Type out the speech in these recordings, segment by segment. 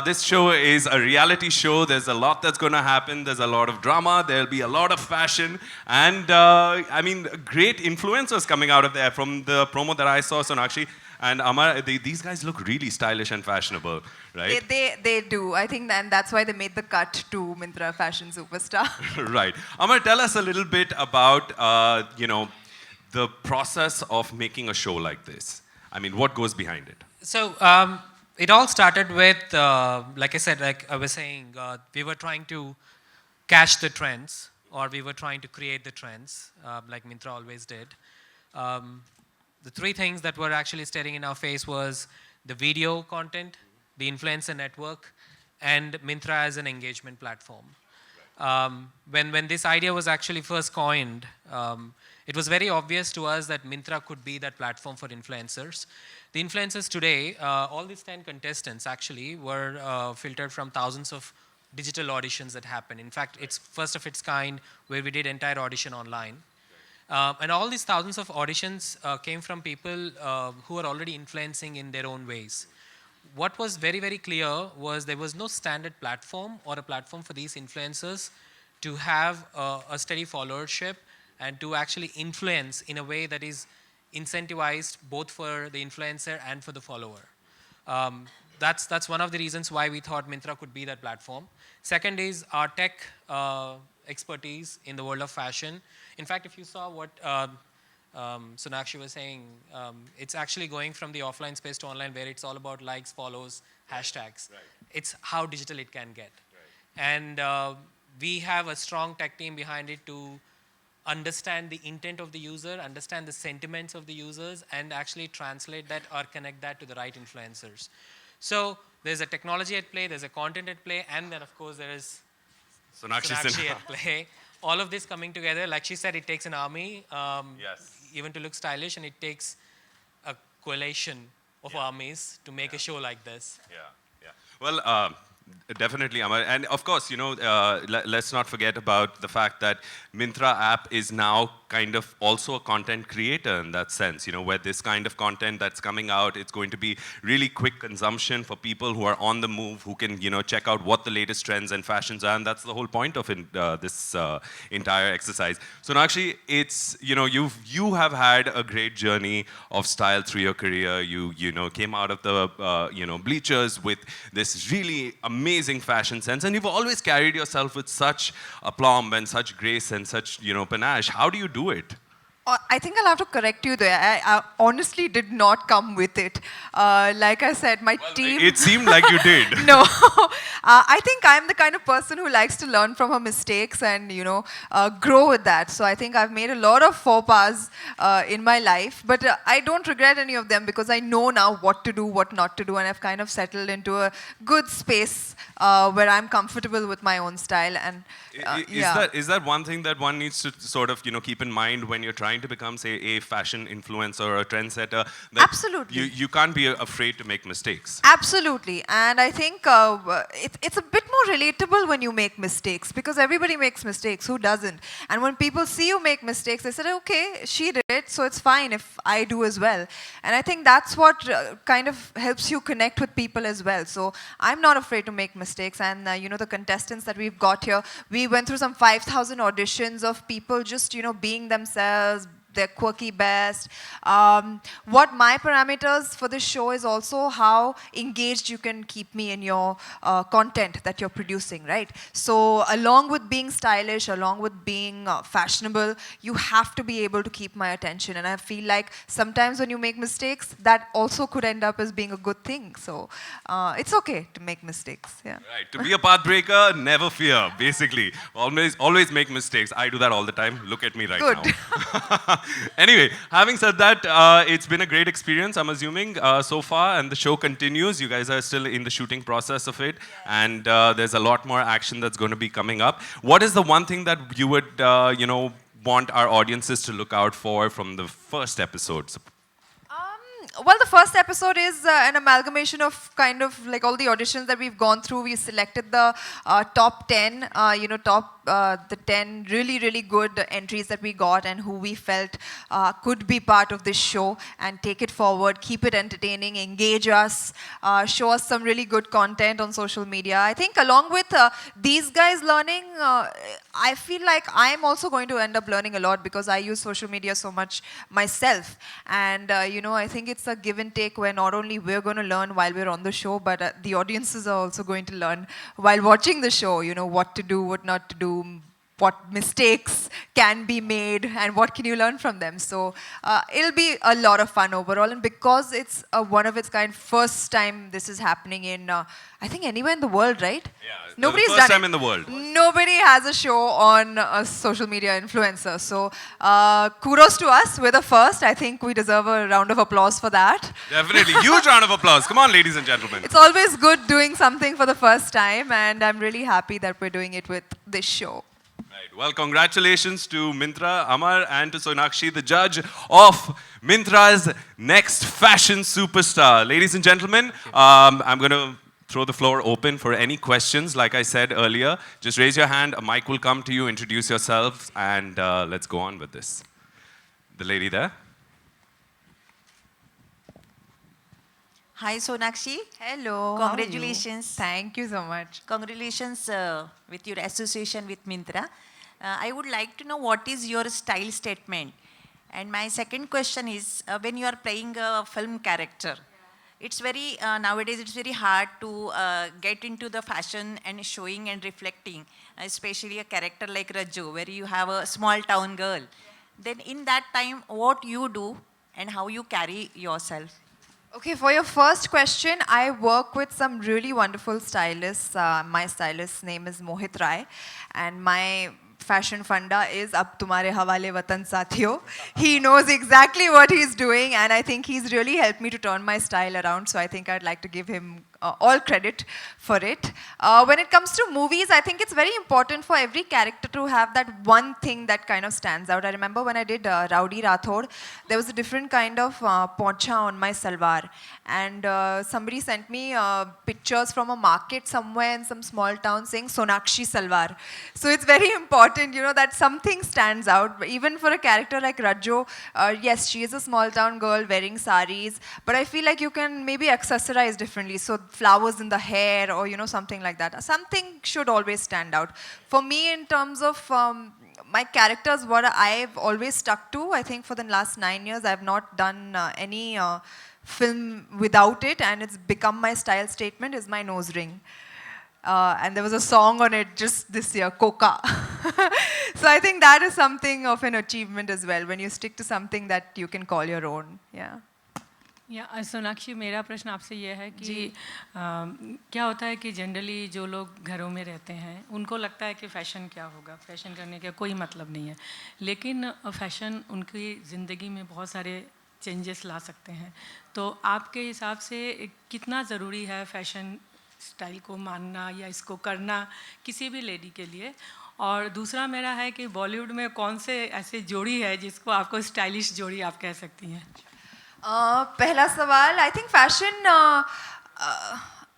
This show is a reality show. There's a lot that's going to happen. There's a lot of drama. There'll be a lot of fashion. And I mean, great influencers coming out of there. From the promo that I saw, Sonakshi and Amar, these guys look really stylish and fashionable, right? They do. I think that's why they made the cut to Myntra Fashion Superstar. Right. Amar, tell us a little bit about, the process of making a show like this. I mean, what goes behind it? So it all started with, like I said, like I was saying, we were trying to catch the trends, or we were trying to create the trends, like Myntra always did. The three things that were actually staring in our face was the video content, the influencer network, and Myntra as an engagement platform. When this idea was actually first coined, it was very obvious to us that Myntra could be that platform for influencers. The influencers today, all these 10 contestants actually were filtered from thousands of digital auditions that happened. In fact, it's first of its kind where we did entire audition online. And all these thousands of auditions came from people who are already influencing in their own ways. What was very, very clear was there was no standard platform or a platform for these influencers to have a steady followership and to actually influence in a way that is incentivized both for the influencer and for the follower. That's one of the reasons why we thought Myntra could be that platform. Second is our tech expertise in the world of fashion. In fact, if you saw what Sonakshi was saying, it's actually going from the offline space to online, where it's all about likes, follows, hashtags. Right. It's how digital it can get. Right. And we have a strong tech team behind it to understand the intent of the user, understand the sentiments of the users, and actually translate that or connect that to the right influencers. So there's a technology at play, there's a content at play, and then of course there is Sonakshi Sonakshi Sinha. at play. All of this coming together, like she said, it takes an army, Yes. even to look stylish, and it takes a coalition of armies to make a show like this. Yeah, yeah. Well, definitely, Amar. And of course, let's not forget about the fact that Myntra app is now kind of also a content creator in that sense, where this kind of content that's coming out, it's going to be really quick consumption for people who are on the move, who can, check out what the latest trends and fashions are, and that's the whole point of this entire exercise. So Nakshi, it's, you have had a great journey of style through your career. You came out of the, bleachers with this really amazing fashion sense, and you've always carried yourself with such aplomb and such grace and such, panache. How do you do it? I think I'll have to correct you there. I honestly did not come with it. Like I said, my team... It seemed like you did. No. I think I'm the kind of person who likes to learn from her mistakes and, grow with that. So I think I've made a lot of faux pas in my life. But I don't regret any of them because I know now what to do, what not to do. And I've kind of settled into a good space where I'm comfortable with my own style. And is that one thing that one needs to sort of, keep in mind when you're trying to become, say, a fashion influencer or a trendsetter? That absolutely. You can't be afraid to make mistakes. Absolutely. And I think it's a bit more relatable when you make mistakes because everybody makes mistakes. Who doesn't? And when people see you make mistakes, they say, okay, she did it, so it's fine if I do as well. And I think that's what kind of helps you connect with people as well. So I'm not afraid to make mistakes. And, the contestants that we've got here, we went through some 5,000 auditions of people just, being themselves, their quirky best. What my parameters for this show is also how engaged you can keep me in your content that you're producing, right? So along with being stylish, along with being fashionable, you have to be able to keep my attention. And I feel like sometimes when you make mistakes, that also could end up as being a good thing. So it's okay to make mistakes. Yeah. Right. To be a path breaker, never fear, basically. Always make mistakes. I do that all the time. Look at me right Good. now. Anyway, having said that, it's been a great experience, I'm assuming, so far, and the show continues. You guys are still in the shooting process of it, and there's a lot more action that's going to be coming up. What is the one thing that you would, want our audiences to look out for from the first episodes? Well, the first episode is an amalgamation of kind of like all the auditions that we've gone through. We selected the top 10, the 10 really, really good entries that we got and who we felt could be part of this show and take it forward, keep it entertaining, engage us, show us some really good content on social media. I think along with these guys learning, I feel like I'm also going to end up learning a lot because I use social media so much myself. And, I think it's a give and take where not only we're going to learn while we're on the show, but the audiences are also going to learn while watching the show, what to do, what not to do, what mistakes can be made, and what can you learn from them. So it'll be a lot of fun overall. And because it's a one of its kind, first time this is happening in, I think anywhere in the world, right? Yeah, Nobody's the first done time it. in the world. Nobody has a show on a social media influencer. So kudos to us. We're the first. I think we deserve a round of applause for that. Definitely. Huge round of applause. Come on, ladies and gentlemen. It's always good doing something for the first time, and I'm really happy that we're doing it with this show. Right. Well, congratulations to Myntra, Amar, and to Sonakshi, the judge of Myntra's next fashion superstar. Ladies and gentlemen, I'm going to throw the floor open for any questions. Like I said earlier, just raise your hand, a mic will come to you, introduce yourselves, and let's go on with this. The lady there. Hi Sonakshi. Hello. how are you? Congratulations. Thank you so much. Congratulations with your association with Myntra. I would like to know what is your style statement. And my second question is when you are playing a film character, it's very, nowadays it's very hard to get into the fashion and showing and reflecting, especially a character like Raju, where you have a small town girl. Then in that time, what you do and how you carry yourself? Okay, for your first question, I work with some really wonderful stylists. My stylist's name is Mohit Rai, and my fashion funda is Ab Tumhare Hawale Watan Sathiyo. He knows exactly what he's doing, and I think he's really helped me to turn my style around, so I think I'd like to give him all credit for it. When it comes to movies, I think it's very important for every character to have that one thing that kind of stands out. I remember when I did Rowdy Rathod, there was a different kind of poncha on my salwar, and somebody sent me pictures from a market somewhere in some small town saying Sonakshi Salwar. So it's very important, that something stands out. Even for a character like Raju, yes, she is a small town girl wearing saris, but I feel like you can maybe accessorize differently. So flowers in the hair or, something like that. Something should always stand out. For me, in terms of my characters, what I've always stuck to, I think for the last 9 years, I've not done any film without it, and it's become my style statement, is my nose ring. And there was a song on it just this year, Coca. So I think that is something of an achievement as well, when you stick to something that you can call your own. Yeah. Sonakshi, मेरा प्रश्न आपसे ये है कि क्या होता है कि जनरली जो लोग घरों में रहते हैं उनको लगता है कि फ़ैशन क्या होगा, फ़ैशन करने का कोई मतलब नहीं है, लेकिन फ़ैशन उनकी ज़िंदगी में बहुत सारे चेंजेस ला सकते हैं. तो आपके हिसाब से कितना ज़रूरी है फ़ैशन स्टाइल को मानना या इसको करना किसी भी लेडी के लिए? और दूसरा मेरा है कि बॉलीवुड में कौन से ऐसे जोड़ी है जिसको आपको स्टाइलिश जोड़ी आप कह सकती हैं? पहला सवाल, आई थिंक फैशन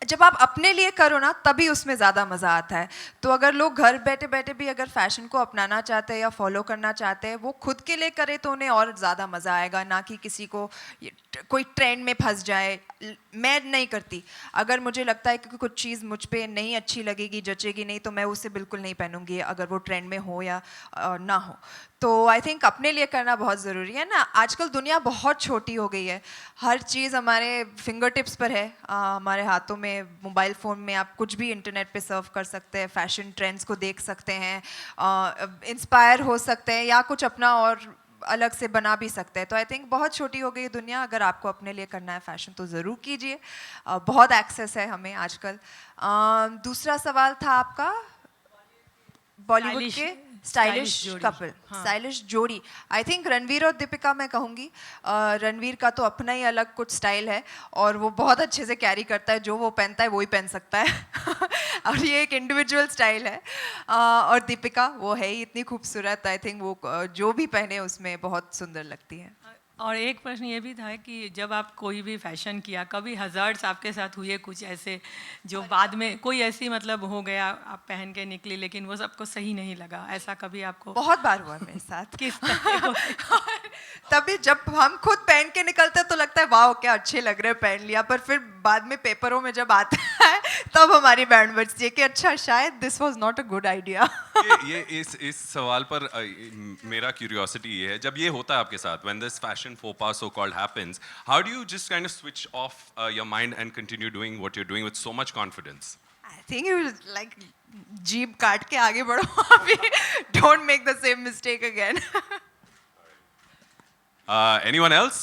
जब आप अपने लिए करो ना तभी उसमें ज़्यादा मज़ा आता है. तो अगर लोग घर बैठे बैठे भी अगर फैशन को अपनाना चाहते हैं या फॉलो करना चाहते हैं, वो खुद के लिए करे तो उन्हें और ज़्यादा मज़ा आएगा, ना कि किसी को कोई ट्रेंड में फंस जाए. मैं नहीं करती. अगर मुझे लगता है कि कुछ चीज़ मुझ पे नहीं अच्छी लगेगी, जचेगी नहीं, तो मैं उसे बिल्कुल नहीं पहनूंगी, अगर वो ट्रेंड में हो या ना हो. तो आई थिंक अपने लिए करना बहुत ज़रूरी है ना. आजकल दुनिया बहुत छोटी हो गई है, हर चीज़ हमारे फिंगर टिप्स पर है, हमारे हाथों में, मोबाइल फ़ोन में आप कुछ भी इंटरनेट पे सर्फ कर सकते हैं, फैशन ट्रेंड्स को देख सकते हैं, इंस्पायर हो सकते हैं या कुछ अपना और अलग से बना भी सकते हैं. तो आई थिंक बहुत छोटी हो गई दुनिया. अगर आपको अपने लिए करना है फैशन तो ज़रूर कीजिए, बहुत एक्सेस है हमें आजकल. दूसरा सवाल था आपका बॉलीवुड के स्टाइलिश कपल, स्टाइलिश जोड़ी. आई थिंक रणवीर और दीपिका मैं कहूँगी. रणवीर का तो अपना ही अलग कुछ स्टाइल है और वो बहुत अच्छे से कैरी करता है, जो वो पहनता है वो ही पहन सकता है. और ये एक इंडिविजुअल स्टाइल है. और दीपिका वो है ही इतनी खूबसूरत, आई थिंक वो जो भी पहने उसमें बहुत सुंदर लगती है. और एक प्रश्न ये भी था कि जब आप कोई भी फैशन किया, कभी हज़ार्ड्स आपके साथ हुए कुछ ऐसे जो बाद में कोई ऐसी मतलब हो गया, आप पहन के निकली लेकिन वो सबको सही नहीं लगा, ऐसा कभी आपको? बहुत बार हुआ मेरे साथ। किस तरह होते? तभी जब हम खुद पहन के निकलते हैं तो लगता है वाह क्या अच्छे लग रहे हैं, पहन लिया, पर फिर बाद में पेपरों में जब आता है तब हमारी बैंड बजती है कि अच्छा शायद this was not a good idea. ये इस सवाल पर मेरा क्यूरियोसिटी ये है, जब ये होता है आपके साथ, when this fashion faux pas so called happens, how do you just kind of switch off your mind and continue doing what you're doing with so much confidence? I think you like jeep काट के आगे बढ़ो, अभी don't make the same mistake again. Anyone else?